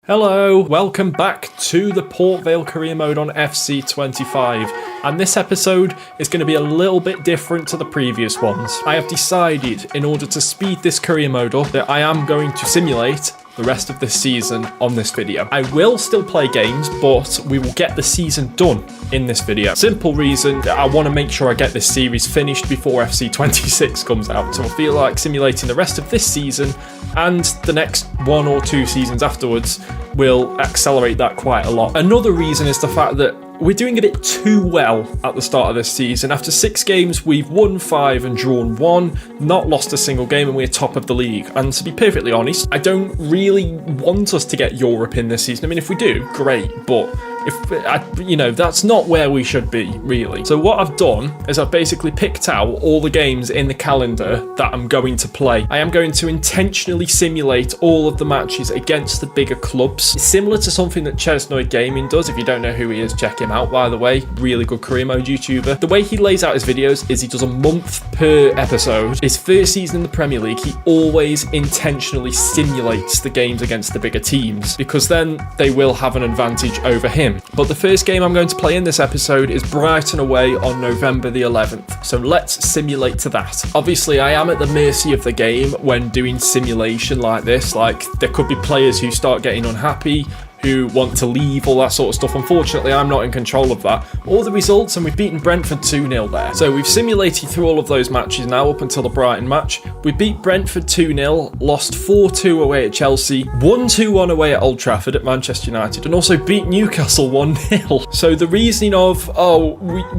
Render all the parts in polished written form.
Hello, welcome back to the Port Vale career mode on FC25, and this episode is going to be a little bit different to the previous ones. I have decided, in order to speed this career mode up, that I am going to simulate the rest of this season on this video. I will still play games, but we will get the season done in this video. Simple reason, I want to make sure I get this series finished before FC26 comes out, so I feel like simulating the rest of this season and the next 1 or 2 seasons afterwards will accelerate that quite a lot. Another reason is the fact that we're doing a bit too well at the start of this season. After 6 games, we've won 5 and drawn 1, not lost a single game, and we're top of the league. And to be perfectly honest, I don't really want us to get Europe in this season. I mean, if we do, great, but that's not where we should be, really. So what I've done is I've basically picked out all the games in the calendar that I'm going to play. I am going to intentionally simulate all of the matches against the bigger clubs. It's similar to something that Chesnoid Gaming does. If you don't know who he is, check him out, by the way. Really good career mode YouTuber. The way he lays out his videos is he does a month per episode. His first season in the Premier League, he always intentionally simulates the games against the bigger teams, because then they will have an advantage over him. But the first game I'm going to play in this episode is Brighton away on November the 11th. So let's simulate to that. Obviously, I am at the mercy of the game when doing simulation like this. Like, there could be players who start getting unhappy, who want to leave, all that sort of stuff. Unfortunately, I'm not in control of that. All the results, and we've beaten Brentford 2-0 there. So we've simulated through all of those matches now up until the Brighton match. We beat Brentford 2-0, lost 4-2 away at Chelsea, won 2-1 away at Old Trafford at Manchester United, and also beat Newcastle 1-0. So the reasoning of,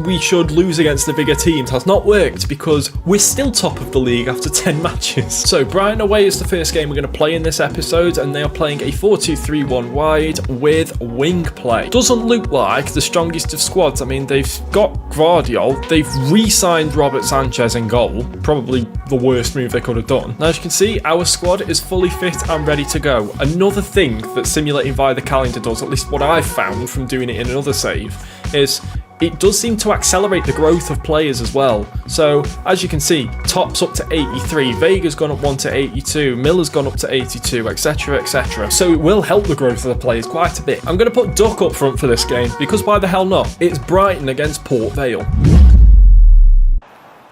we should lose against the bigger teams has not worked, because we're still top of the league after 10 matches. So Brighton away is the first game we're going to play in this episode, and they are playing a 4-2-3-1 wide with wing play. Doesn't look like the strongest of squads. I mean, they've got Guardiola, they've re-signed Robert Sanchez in goal, probably the worst move they could have done. Now, as you can see, our squad is fully fit and ready to go. Another thing that simulating via the calendar does, at least what I've found from doing it in another save, is it does seem to accelerate the growth of players as well. So, as you can see, Top's up to 83, Vega's gone up 1 to 82, Miller's gone up to 82, etc, etc. So it will help the growth of the players quite a bit. I'm going to put Duck up front for this game, because why the hell not? It's Brighton against Port Vale.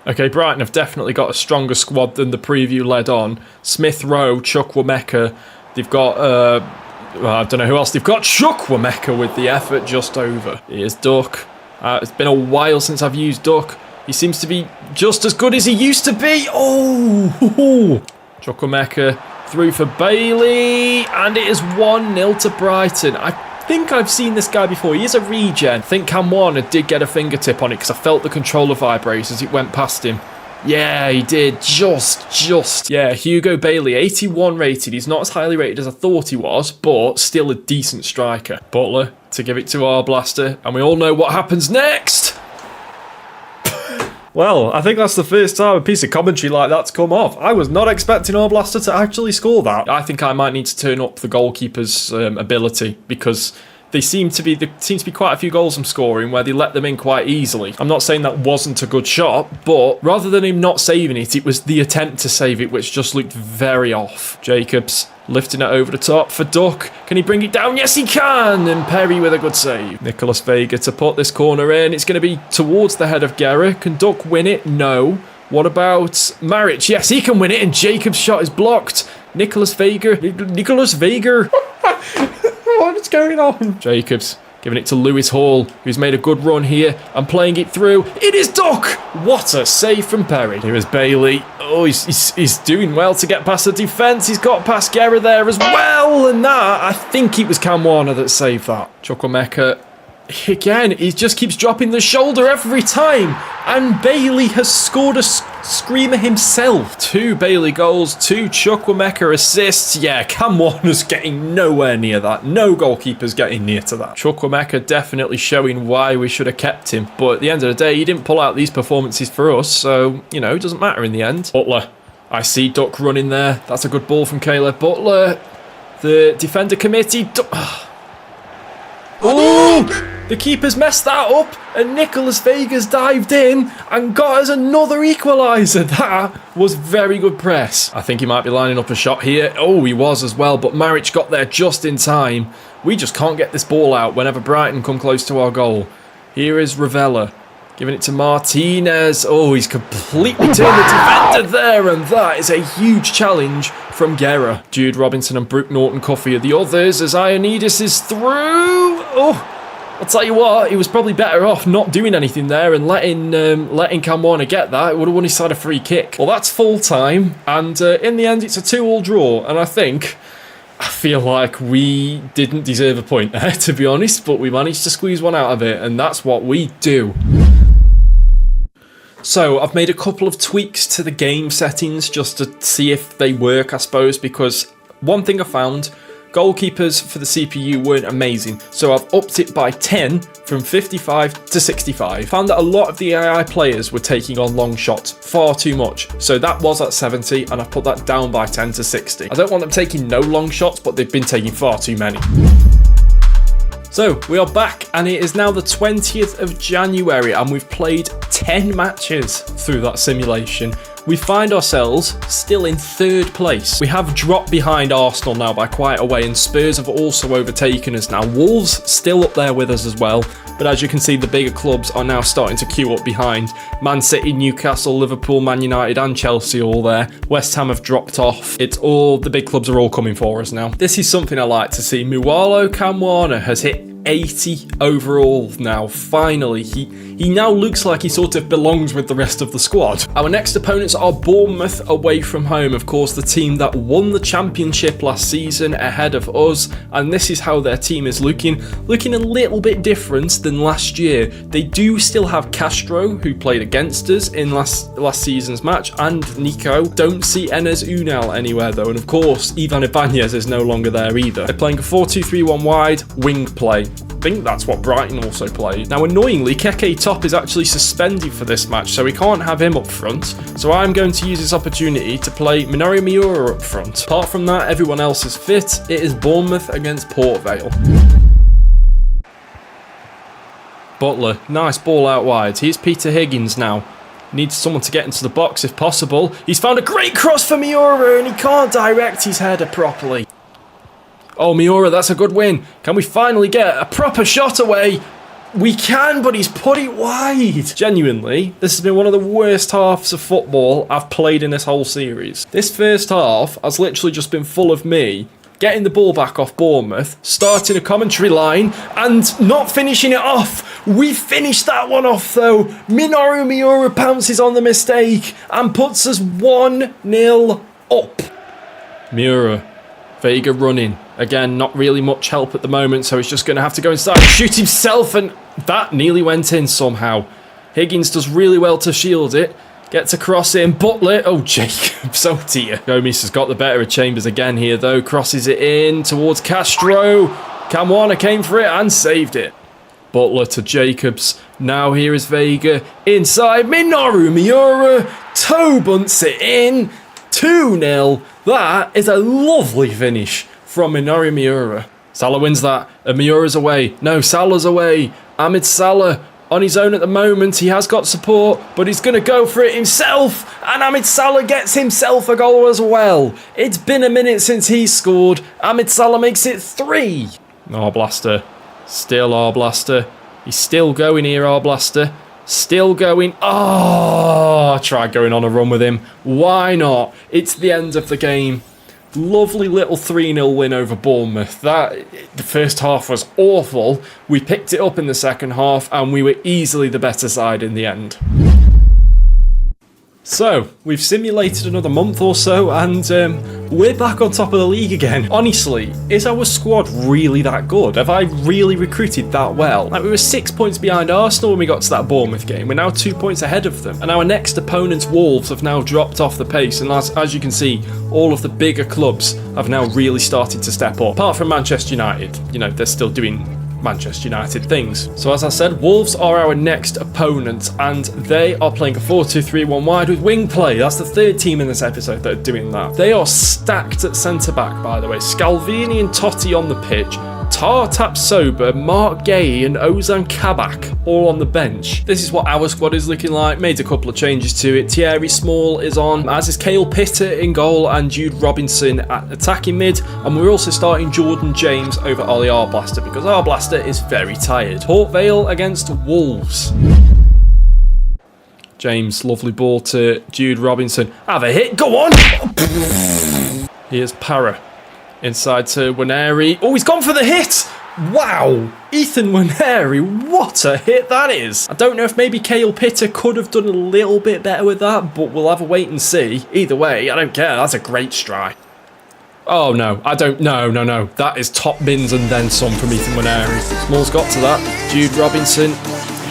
Okay, Brighton have definitely got a stronger squad than the preview led on. Smith Rowe, Chukwuemeka, they've got I don't know who else they've got. Chukwuemeka with the effort just over. Here's Duck. It's been a while since I've used Duck. He seems to be just as good as he used to be. Oh! Chukwuemeka through for Bailey, and it is 1-0 to Brighton. I think I've seen this guy before. He is a regen. I think Cam Warner did get a fingertip on it, because I felt the controller vibrate as it went past him. Yeah, he did. Just. Yeah, Hugo Bailey, 81 rated. He's not as highly rated as I thought he was, but still a decent striker. Butler to give it to our blaster, and we all know what happens next. Well, I think that's the first time a piece of commentary like that's come off. I was not expecting our blaster to actually score that. I think I might need to turn up the goalkeeper's ability, because there seem to be quite a few goals I'm scoring where they let them in quite easily. I'm not saying that wasn't a good shot, but rather than him not saving it, it was the attempt to save it which just looked very off. Jacobs lifting it over the top for Duck. Can he bring it down? Yes, he can! And Perry with a good save. Nicholas Vega to put this corner in. It's going to be towards the head of Guerra. Can Duck win it? No. What about Maric? Yes, he can win it, and Jacobs' shot is blocked. Nicholas Vega. What is going on? Jacobs giving it to Lewis Hall, who's made a good run here and playing it through. It is Duck! What a save from Perry. Here is Bailey. Oh, he's doing well to get past the defence. He's got past Guerra there as well. And that, I think it was Cam Warner that saved that. Chukwuemeka, again, he just keeps dropping the shoulder every time. And Bailey has scored a screamer himself. 2 Bailey goals, 2 Chukwuemeka assists. Yeah, Cam Warner's getting nowhere near that. No goalkeeper's getting near to that. Chukwuemeka definitely showing why we should have kept him. But at the end of the day, he didn't pull out these performances for us. So, it doesn't matter in the end. Butler. I see Duck running there. That's a good ball from Caleb Butler. The defender committee. Oh! The keeper's messed that up, and Nicolas Vega's dived in and got us another equaliser. That was very good press. I think he might be lining up a shot here. Oh, he was as well, but Maric got there just in time. We just can't get this ball out whenever Brighton come close to our goal. Here is Ravella, giving it to Martinez. Oh, he's completely turned the defender there, and that is a huge challenge from Guerra. Jude Robinson and Brooke Norton-Cuffy are the others as Ioannidis is through. Oh, I'll tell you what, he was probably better off not doing anything there and letting Cam Warner get that. It would have won his side a free kick. Well, that's full time, and in the end, it's a 2-2 draw, and I feel like we didn't deserve a point there, to be honest, but we managed to squeeze one out of it, and that's what we do. So, I've made a couple of tweaks to the game settings just to see if they work, I suppose, because one thing I found, goalkeepers for the CPU weren't amazing, so I've upped it by 10 from 55 to 65. Found that a lot of the AI players were taking on long shots far too much, so that was at 70 and I put that down by 10 to 60. I don't want them taking no long shots, but they've been taking far too many. So, we are back, and it is now the 20th of January, and we've played 10 matches through that simulation. We find ourselves still in 3rd place. We have dropped behind Arsenal now by quite a way, and Spurs have also overtaken us now. Wolves still up there with us as well, but as you can see, the bigger clubs are now starting to queue up behind. Man City, Newcastle, Liverpool, Man United and Chelsea all there. West Ham have dropped off. The big clubs are all coming for us now. This is something I like to see. Muwalo Cam Warner has hit 80 overall now, finally. He now looks like he sort of belongs with the rest of the squad. Our next opponents are Bournemouth away from home, of course the team that won the championship last season ahead of us, and this is how their team is looking a little bit different than last year. They do still have Castro, who played against us in last season's match, and Nico. Don't see Enes Unal anywhere though, and of course Ivan Ibanez is no longer there either. They're playing a 4-2-3-1 wide wing play. I think that's what Brighton also played. Now, annoyingly, Keke Top is actually suspended for this match, so we can't have him up front. So I'm going to use this opportunity to play Minoru Miura up front. Apart from that, everyone else is fit. It is Bournemouth against Port Vale. Butler, nice ball out wide. Here's Peter Higgins now. Needs someone to get into the box if possible. He's found a great cross for Miura, and he can't direct his header properly. Oh, Miura, that's a good win. Can we finally get a proper shot away? We can, but he's put it wide. Genuinely, this has been one of the worst halves of football I've played in this whole series. This first half has literally just been full of me getting the ball back off Bournemouth, starting a commentary line, and not finishing it off. We finished that one off, though. Minoru Miura pounces on the mistake and puts us 1-0 up. Miura. Vega running. Again, not really much help at the moment, so he's just going to have to go inside and shoot himself, and that nearly went in somehow. Higgins does really well to shield it. Gets a cross in. Butler. Oh, Jacobs. Oh, dear. Gomes has got the better of Chambers again here, though. Crosses it in towards Castro. Cam Warner came for it and saved it. Butler to Jacobs. Now here is Vega. Inside. Minoru Miura. Toe bunts it in. 2-0. That is a lovely finish from Minoru Miura. Salah wins that, and Miura's away. No, Salah's away. Ahmed Salah on his own at the moment. He has got support, but he's going to go for it himself, and Ahmed Salah gets himself a goal as well. It's been a minute since he scored. Ahmed Salah makes it 3. Arblaster. Still Arblaster. He's still going here, Arblaster. Still going. Oh, I tried going on a run with him. Why not? It's the end of the game. Lovely little 3-0 win over Bournemouth. The first half was awful. We picked it up in the second half, and we were easily the better side in the end. So, we've simulated another month or so, and we're back on top of the league again. Honestly, is our squad really that good? Have I really recruited that well? Like, we were 6 points behind Arsenal when we got to that Bournemouth game. We're now 2 points ahead of them. And our next opponents, Wolves, have now dropped off the pace. And as you can see, all of the bigger clubs have now really started to step up. Apart from Manchester United, you know, they're still doing Manchester United things. So as I said, Wolves are our next opponent, and they are playing a 4-2-3-1 wide with wing play. That's the third team in this episode that are doing that. They are stacked at centre-back, by the way. Scalvini and Totti on the pitch. Tartap Sober, Mark Gay and Ozan Kabak all on the bench. This is what our squad is looking like. Made a couple of changes to it. Thierry Small is on, as is Cale Pitter in goal and Jude Robinson at attacking mid. And we're also starting Jordan James over Ollie Arblaster because Arblaster is very tired. Port Vale against Wolves. James, lovely ball to Jude Robinson. Have a hit, go on! Here's Para. Inside to Waneri. Oh, he's gone for the hit! Wow! Ethan Waneri, what a hit that is! I don't know if maybe Cale Pitter could have done a little bit better with that, but we'll have a wait and see. Either way, I don't care. That's a great strike. Oh, no. No. That is top bins and then some from Ethan Waneri. Small's got to that. Jude Robinson.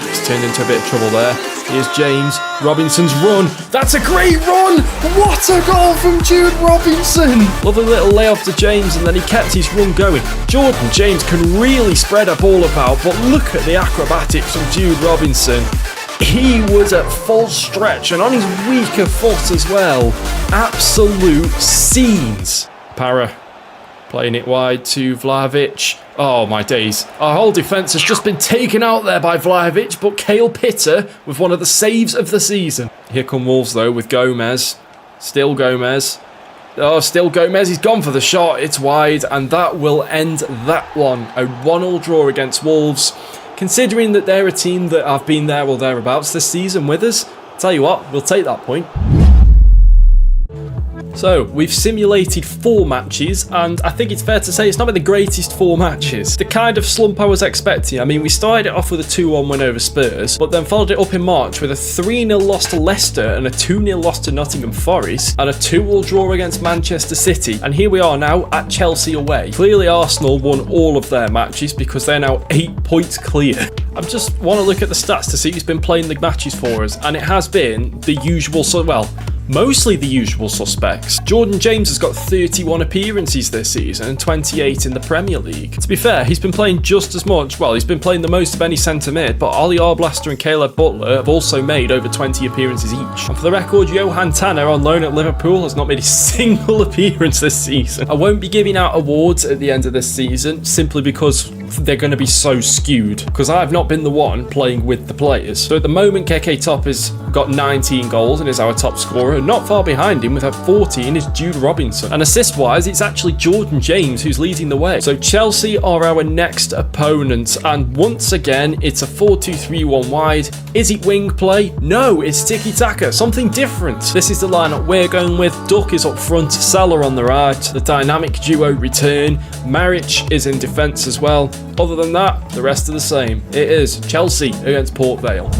He's turned into a bit of trouble there. Here's James. Robinson's run. That's a great run! What a goal from Jude Robinson! Lovely little layoff to James, and then he kept his run going. Jordan James can really spread a ball about, but look at the acrobatics from Jude Robinson. He was at full stretch and on his weaker foot as well. Absolute scenes. Para playing it wide to Vlahovic. Oh my days. Our whole defence has just been taken out there by Vlahovic, but Cale Pitter with one of the saves of the season. Here come Wolves though with Gomez. Still Gomez. Oh, still Gomez. He's gone for the shot. It's wide, and that will end that one. A 1-1 draw against Wolves. Considering that they're a team that have been there or thereabouts this season with us, tell you what, we'll take that point. So, we've simulated 4 matches, and I think it's fair to say it's not been the greatest 4 matches. The kind of slump I was expecting. I mean, we started it off with a 2-1 win over Spurs, but then followed it up in March with a 3-0 loss to Leicester and a 2-0 loss to Nottingham Forest, and a 2-2 draw against Manchester City. And here we are now at Chelsea away. Clearly Arsenal won all of their matches because they're now 8 points clear. I just want to look at the stats to see who's been playing the matches for us, and it has been the usual, mostly the usual suspects. Jordan James has got 31 appearances this season and 28 in the Premier League. To be fair, he's been playing just as much, well, he's been playing the most of any centre mid, but Ollie Arblaster and Caleb Butler have also made over 20 appearances each. And for the record, Johan Tanner on loan at Liverpool has not made a single appearance this season. I won't be giving out awards at the end of this season, simply because they're going to be so skewed, because I've not been the one playing with the players. So at the moment, Keke Top has got 19 goals and is our top scorer. Not far behind him with 14 is Jude Robinson. And assist-wise, it's actually Jordan James who's leading the way. So Chelsea are our next opponent, and once again, it's a 4-2-3-1 wide. Is it wing play? No, it's tiki-taka, something different. This is the lineup we're going with. Duck is up front, Salah on the right. The dynamic duo return. Maric is in defence as well. Other than that, the rest are the same. It is Chelsea against Port Vale.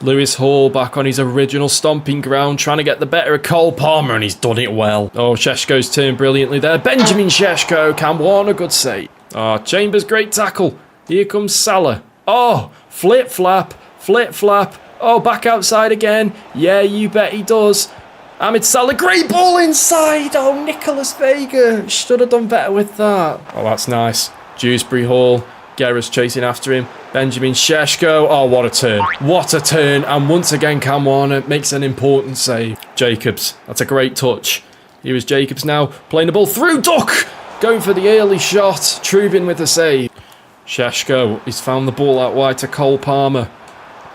Lewis Hall back on his original stomping ground, trying to get the better of Cole Palmer, and he's done it well. Oh, Šeško's turned brilliantly there. Benjamin Šeško, Cam Warner, good save. Oh, Chambers, great tackle. Here comes Salah. Oh, flip-flap. Oh, back outside again. Yeah, you bet he does. Ahmed Salah, great ball inside. Oh, Nicholas Vega should have done better with that. Oh, that's nice. Dewsbury Hall. Guerra's chasing after him. Benjamin Šeško. Oh, what a turn. What a turn. And once again, Cam Warner makes an important save. Jacobs. That's a great touch. Here is Jacobs now. Playing the ball through. Duck. Going for the early shot. Trubin with the save. Šeško. He's found the ball out wide to Cole Palmer.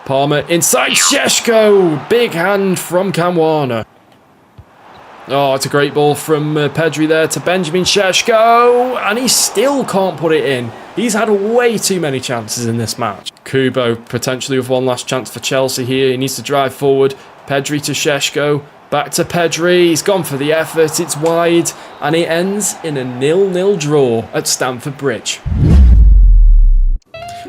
Palmer inside. Šeško. Big hand from Cam Warner. Oh, it's a great ball from Pedri there to Benjamin Šeško, and he still can't put it in. He's had way too many chances in this match. Kubo potentially with one last chance for Chelsea here. He needs to drive forward. Pedri to Šeško. Back to Pedri. He's gone for the effort. It's wide, and it ends in a 0-0 draw at Stamford Bridge.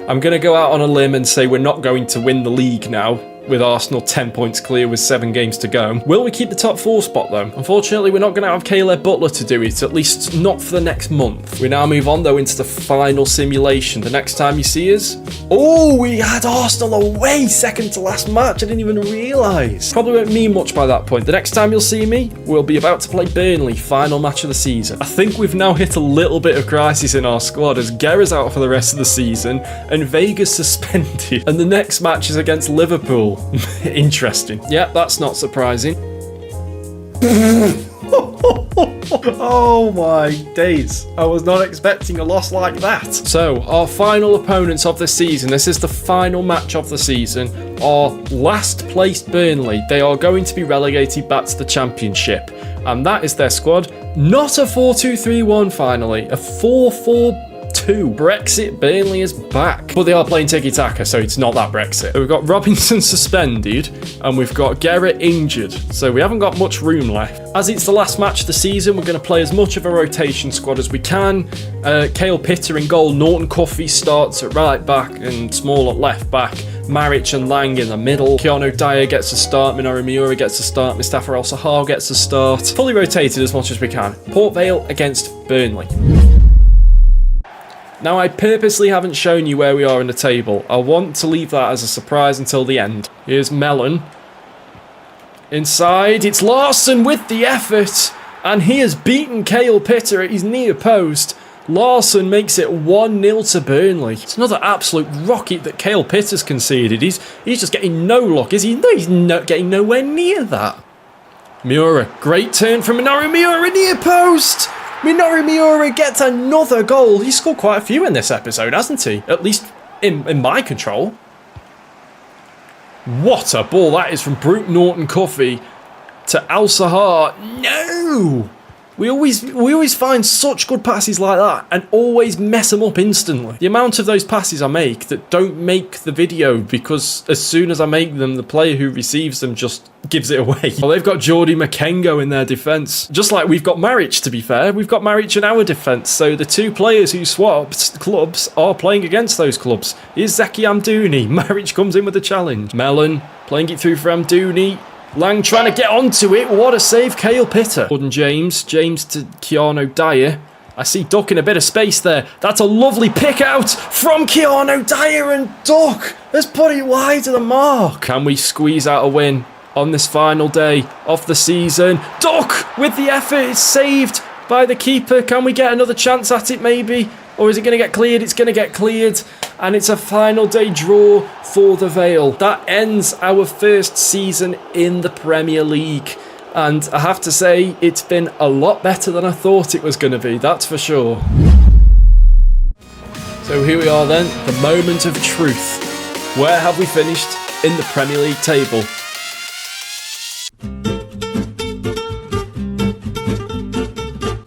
I'm going to go out on a limb and say we're not going to win the league now, with Arsenal 10 points clear with 7 games to go. Will we keep the top 4 spot though? Unfortunately, we're not going to have Caleb Butler to do it, at least not for the next month. We now move on though into the final simulation. The next time you see us... Oh, we had Arsenal away second to last match. I didn't even realise. Probably won't mean much by that point. The next time you'll see me, we'll be about to play Burnley, final match of the season. I think we've now hit a little bit of crisis in our squad as Guerra's out for the rest of the season and Vega's suspended. And the next match is against Liverpool. Interesting. Yeah, that's not surprising. Oh my days. I was not expecting a loss like that. So, our final opponents of the season. This is the final match of the season. Our last placed Burnley. They are going to be relegated back to the Championship. And that is their squad. Not a 4-2-3-1 finally. A 4-4-2. Brexit Burnley is back. But they are playing tiki-taka, so it's not that Brexit. So we've got Robinson suspended, and we've got Garrett injured. So we haven't got much room left. As it's the last match of the season, we're going to play as much of a rotation squad as we can. Kyle Pitter in goal. Norton Cuffy starts at right back and Small at left back. Maric and Lang in the middle. Keanu Dyer gets a start. Minoru Miura gets a start. Mustafa El-Sahar gets a start. Fully rotated as much as we can. Port Vale against Burnley. Now, I purposely haven't shown you where we are in the table. I want to leave that as a surprise until the end. Here's Mellon. Inside, it's Larsson with the effort. And he has beaten Kyle Pitter at his near post. Larsson makes it 1-0 to Burnley. It's another absolute rocket that Kyle Pitter's conceded. He's just getting no luck, is he? No, he's not getting nowhere near that. Miura, great turn from Minoru Miura near post. Minoru Miura gets another goal. He's scored quite a few in this episode, hasn't he? At least in my control. What a ball that is from Brute Norton Cuffy to El-Sahar. No! We always find such good passes like that and always mess them up instantly. The amount of those passes I make that don't make the video because as soon as I make them, the player who receives them just gives it away. Well, they've got Jordi Makengo in their defence. Just like we've got Maric, to be fair. We've got Maric in our defence. So the two players who swapped clubs are playing against those clubs. Here's Zeki Amdouni. Maric comes in with a challenge. Mellon playing it through for Amdouni. Lang trying to get onto it. What a save, Kyle Pitter. Gordon James to Keanu Dyer. I see Duck in a bit of space there. That's a lovely pick out from Keanu Dyer, and Duck has put it wide of the mark. Can we squeeze out a win on this final day of the season? Duck with the effort. It's saved by the keeper. Can we get another chance at it maybe? Or is it going to get cleared? It's going to get cleared. And it's a final day draw for the Vale. That ends our first season in the Premier League. And I have to say, it's been a lot better than I thought it was going to be, that's for sure. So here we are then, the moment of truth. Where have we finished in the Premier League table?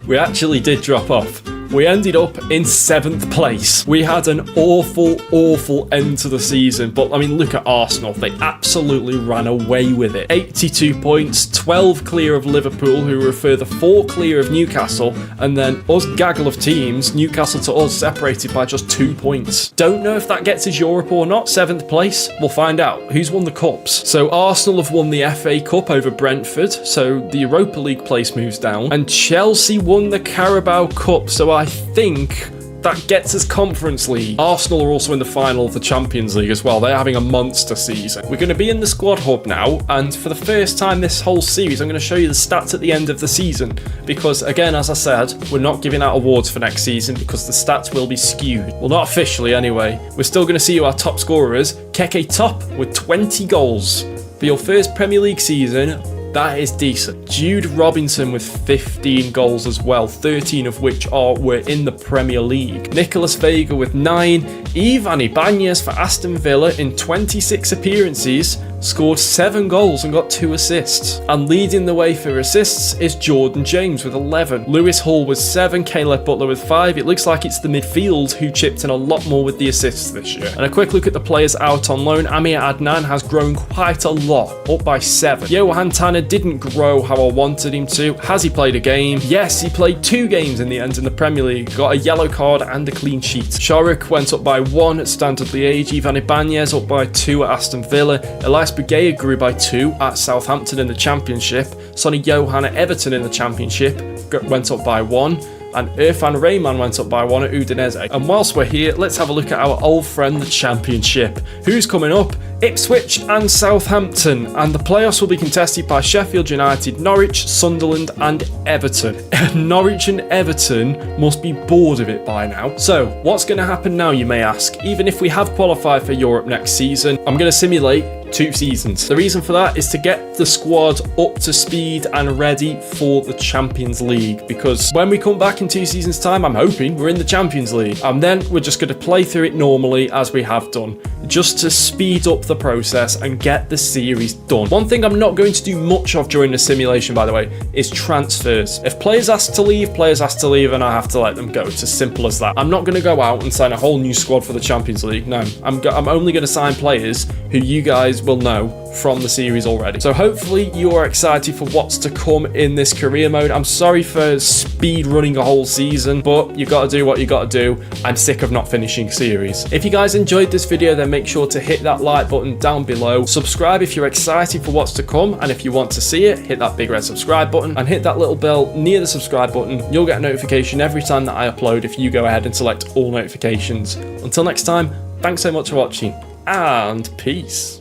We actually did drop off. We ended up in 7th place. We had an awful end to the season. But, I mean, look at Arsenal. They absolutely ran away with it. 82 points, 12 clear of Liverpool, who were a further 4 clear of Newcastle. And then us gaggle of teams, Newcastle to us, separated by just 2 points. Don't know if that gets us Europe or not. 7th place, we'll find out. Who's won the Cups? So Arsenal have won the FA Cup over Brentford. So the Europa League place moves down. And Chelsea won the Carabao Cup. So I think that gets us Conference League. Arsenal are also in the final of the Champions League as well. They're having a monster season. We're going to be in the squad hub now, and for the first time this whole series, I'm going to show you the stats at the end of the season. Because, again, as I said, we're not giving out awards for next season because the stats will be skewed. Well, not officially anyway. We're still going to see who our top scorer is. Keke top with 20 goals. For your first Premier League season, that is decent. Jude Robinson with 15 goals as well, 13 of which were in the Premier League. Nicolas Vega with 9. Ivan Ibanez for Aston Villa in 26 appearances scored 7 goals and got 2 assists. And leading the way for assists is Jordan James with 11. Lewis Hall with 7, Caleb Butler with 5. It looks like it's the midfield who chipped in a lot more with the assists this year. And a quick look at the players out on loan. Amir Adnan has grown quite a lot, up by 7. Johan Tanner didn't grow how I wanted him to. Has he played a game? Yes, he played 2 games in the end in the Premier League. Got a yellow card and a clean sheet. Sharuk went up by 1 at Standard Liège. Ivan Ibanez up by 2 at Aston Villa. Elias Bugaya grew by 2 at Southampton in the Championship. Sonny Johan at Everton in the Championship went up by 1. And Irfan Rayman went up by 1 at Udinese. And whilst we're here, let's have a look at our old friend, the Championship. Who's coming up? Ipswich and Southampton, and the playoffs will be contested by Sheffield United, Norwich, Sunderland and Everton. Norwich and Everton must be bored of it by now. So what's going to happen now, you may ask? Even if we have qualified for Europe next season, I'm going to simulate 2 seasons. The reason for that is to get the squad up to speed and ready for the Champions League, because when we come back in 2 seasons time, I'm hoping we're in the Champions League, and then we're just going to play through it normally as we have done, just to speed up the process and get the series done. One thing I'm not going to do much of during the simulation, by the way, is transfers. If players ask to leave, and I have to let them go. It's as simple as that. I'm not going to go out and sign a whole new squad for the Champions League. No, I'm only going to sign players who you guys will know from the series already. So hopefully you are excited for what's to come in this career mode. I'm sorry for speed running a whole season, but you got to do what you got to do. I'm sick of not finishing series. If you guys enjoyed this video, then make sure to hit that like button down below. Subscribe if you're excited for what's to come, and if you want to see it, hit that big red subscribe button and hit that little bell near the subscribe button. You'll get a notification every time that I upload if you go ahead and select all notifications. Until next time, thanks so much for watching, and peace.